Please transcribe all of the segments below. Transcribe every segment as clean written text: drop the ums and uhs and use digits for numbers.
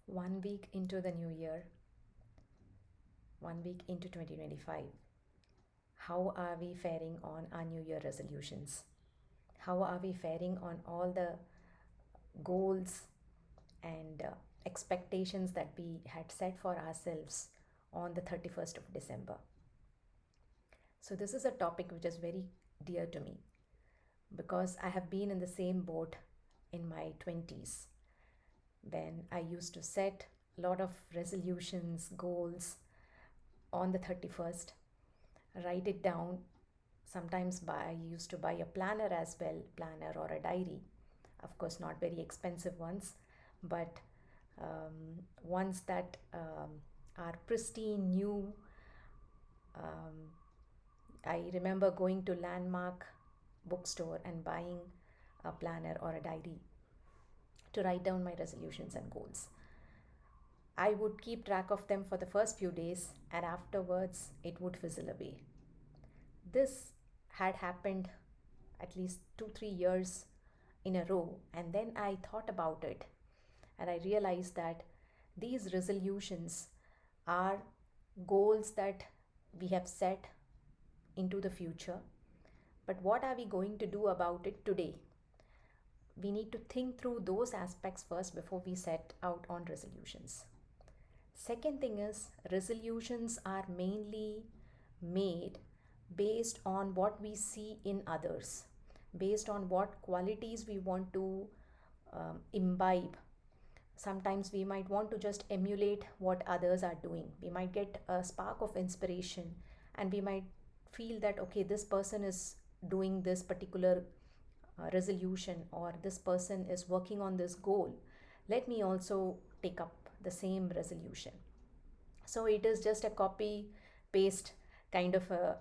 1 week into the new year, 1 week into 2025, how are we faring on our new year resolutions? How are we faring on all the goals and expectations that we had set for ourselves on the 31st of December? So, this is a topic which is very dear to me because I have been in the same boat in my 20s when I used to set a lot of resolutions, goals on the 31st, write it down. Sometimes I used to buy a planner as well, planner or a diary. Of course, not very expensive ones, but ones that are pristine, new. Um, I remember going to Landmark bookstore and buying a planner or a diary to write down my resolutions and goals. I would keep track of them for the first few days and afterwards it would fizzle away. This had happened at least 2 3 years in a row, and then I thought about it and I realized that these resolutions are goals that we have set into the future. But what are we going to do about it today? We need to think through those aspects first before we set out on resolutions. Second thing is, resolutions are mainly made based on what we see in others, based on what qualities we want to imbibe. Sometimes we might want to just emulate what others are doing. We might get a spark of inspiration and we might feel that, okay, this person is doing this particular resolution, or this person is working on this goal. Let me also take up the same resolution. So it is just a copy paste kind of a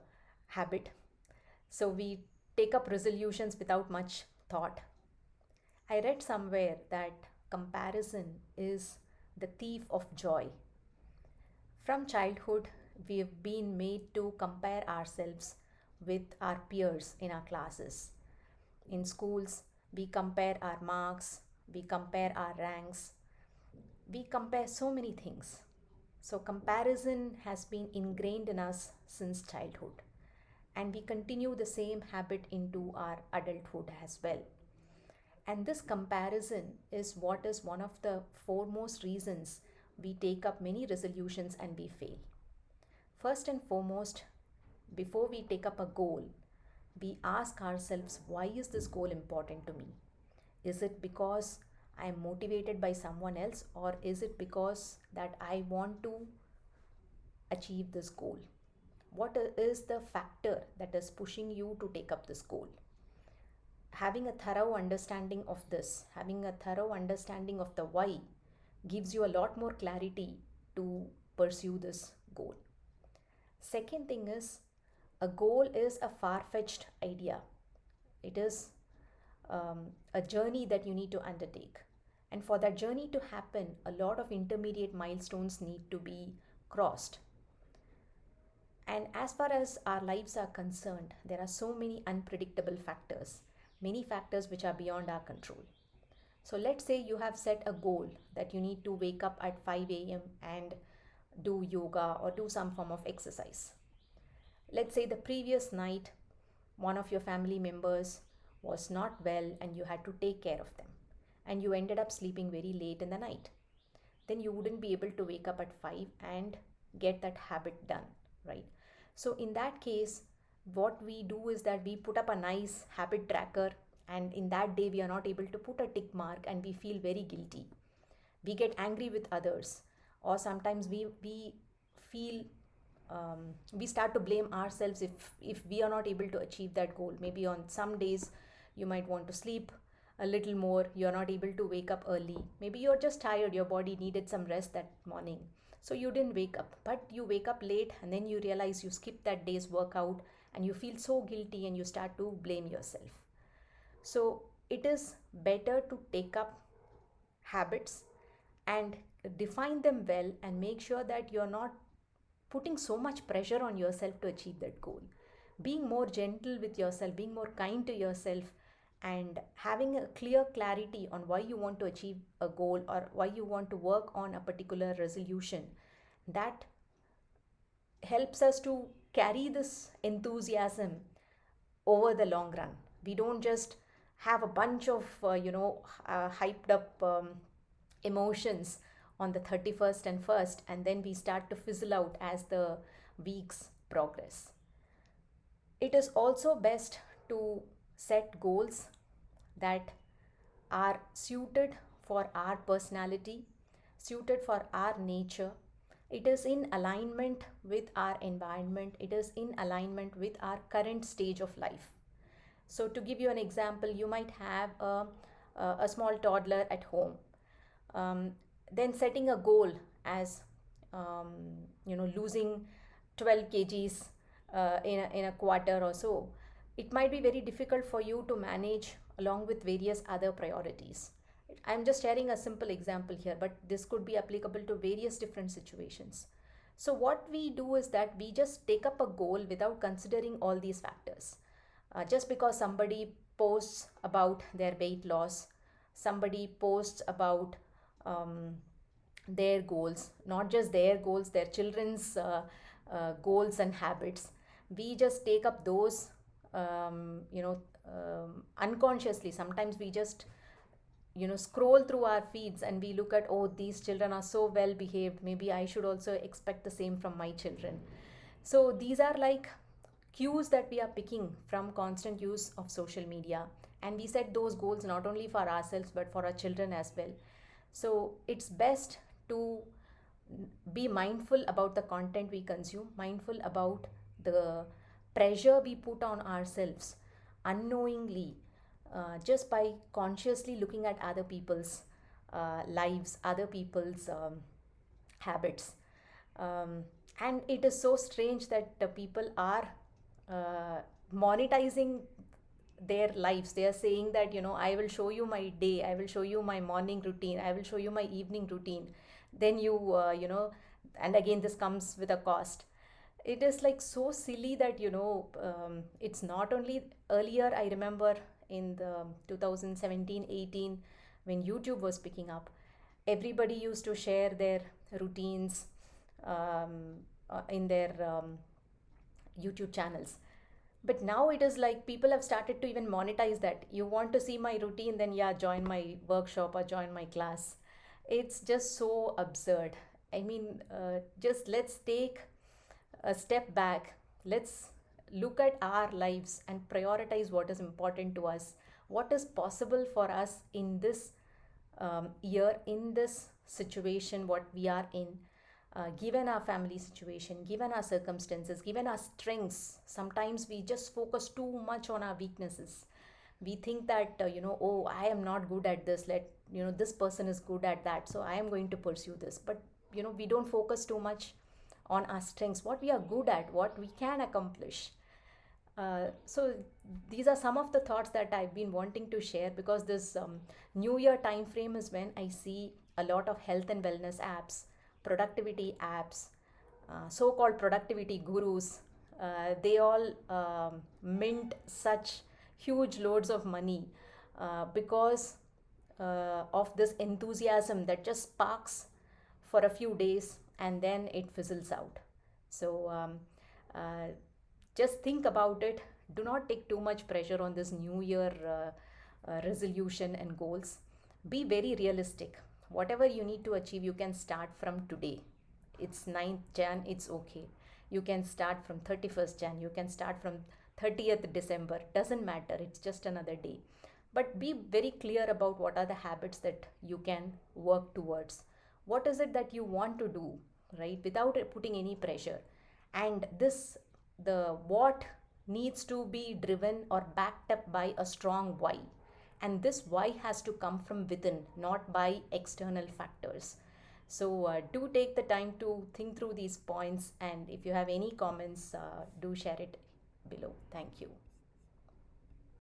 habit. So we take up resolutions without much thought. I read somewhere that comparison is the thief of joy. From childhood, we have been made to compare ourselves with our peers in our classes. In schools, we compare our marks, we compare our ranks, we compare so many things. So, comparison has been ingrained in us since childhood, and we continue the same habit into our adulthood as well. And this comparison is what is one of the foremost reasons we take up many resolutions and we fail. First and foremost, before we take up a goal, we ask ourselves, why is this goal important to me? Is it because I am motivated by someone else, or is it because that I want to achieve this goal? What is the factor that is pushing you to take up this goal? Having a thorough understanding of this, having a thorough understanding of the why, gives you a lot more clarity to pursue this goal. Second thing is, a goal is a far fetched idea. It is a journey that you need to undertake. And for that journey to happen, a lot of intermediate milestones need to be crossed. And as far as our lives are concerned, there are so many unpredictable factors, many factors which are beyond our control. So let's say you have set a goal that you need to wake up at 5 a.m. and do yoga or do some form of exercise. Let's say the previous night, one of your family members was not well and you had to take care of them, and you ended up sleeping very late in the night. Then you wouldn't be able to wake up at 5 and get that habit done, right? So, in that case, what we do is that we put up a nice habit tracker, and in that day, we are not able to put a tick mark and we feel very guilty. We get angry with others, or sometimes we feel we start to blame ourselves if we are not able to achieve that goal. Maybe on some days you might want to sleep a little more, you're not able to wake up early, maybe you're just tired, your body needed some rest that morning, so you didn't wake up, but you wake up late and then you realize you skipped that day's workout and you feel so guilty and you start to blame yourself. So it is better to take up habits and define them well and make sure that you're not putting so much pressure on yourself to achieve that goal. Being more gentle with yourself, being more kind to yourself, and having a clear clarity on why you want to achieve a goal or why you want to work on a particular resolution, that helps us to carry this enthusiasm over the long run. We don't just have a bunch of hyped up emotions on the 31st and 1st, and then we start to fizzle out as the weeks progress. It is also best to set goals that are suited for our personality, suited for our nature. It is in alignment with our environment, it is in alignment with our current stage of life. So, to give you an example, you might have a small toddler at home. Um, then setting a goal as losing 12 kgs in a quarter or so, it might be very difficult for you to manage along with various other priorities. I'm just sharing a simple example here, but this could be applicable to various different situations. So, what we do is that we just take up a goal without considering all these factors. Just because somebody posts about their weight loss, somebody posts about um, their goals, not just their goals, their children's goals and habits, we just take up those unconsciously. Sometimes we just scroll through our feeds and we look at, oh, these children are so well behaved, maybe I should also expect the same from my children. So these are like cues that we are picking from constant use of social media, and we set those goals not only for ourselves but for our children as well. So it's best to be mindful about the content we consume, mindful about the pressure we put on ourselves unknowingly, just by consciously looking at other people's lives, other people's habits. And it is so strange that the people are uh, monetizing their lives. They are saying that, I will show you my day, I will show you my morning routine, I will show you my evening routine. Then and again, this comes with a cost. It is like so silly that, it's not only earlier. I remember in the 2017-18, when YouTube was picking up, everybody used to share their routines in their YouTube channels. But now it is like people have started to even monetize that. You want to see my routine, then yeah, join my workshop or join my class. It's just so absurd. I mean, just let's take a step back. Let's look at our lives and prioritize what is important to us, what is possible for us in this year, in this situation, what we are in. Given our family situation, given our circumstances, given our strengths, sometimes we just focus too much on our weaknesses. We think that, oh, I am not good at this. This person is good at that, so I am going to pursue this. But, we don't focus too much on our strengths, what we are good at, what we can accomplish. So these are some of the thoughts that I've been wanting to share, because this new year time frame is when I see a lot of health and wellness apps, productivity apps, so-called productivity gurus. They all mint such huge loads of money because of this enthusiasm that just sparks for a few days and then it fizzles out. So uh, just think about it. Do not take too much pressure on this new year resolution and goals. Be very realistic. Whatever you need to achieve, you can start from today. It's 9th Jan, it's okay. You can start from 31st Jan, you can start from 30th December. Doesn't matter, it's just another day. But be very clear about what are the habits that you can work towards. What is it that you want to do, right? Without putting any pressure. And this, the what needs to be driven or backed up by a strong why. And this why has to come from within, not by external factors. So do take the time to think through these points, and if you have any comments, do share it below. Thank you.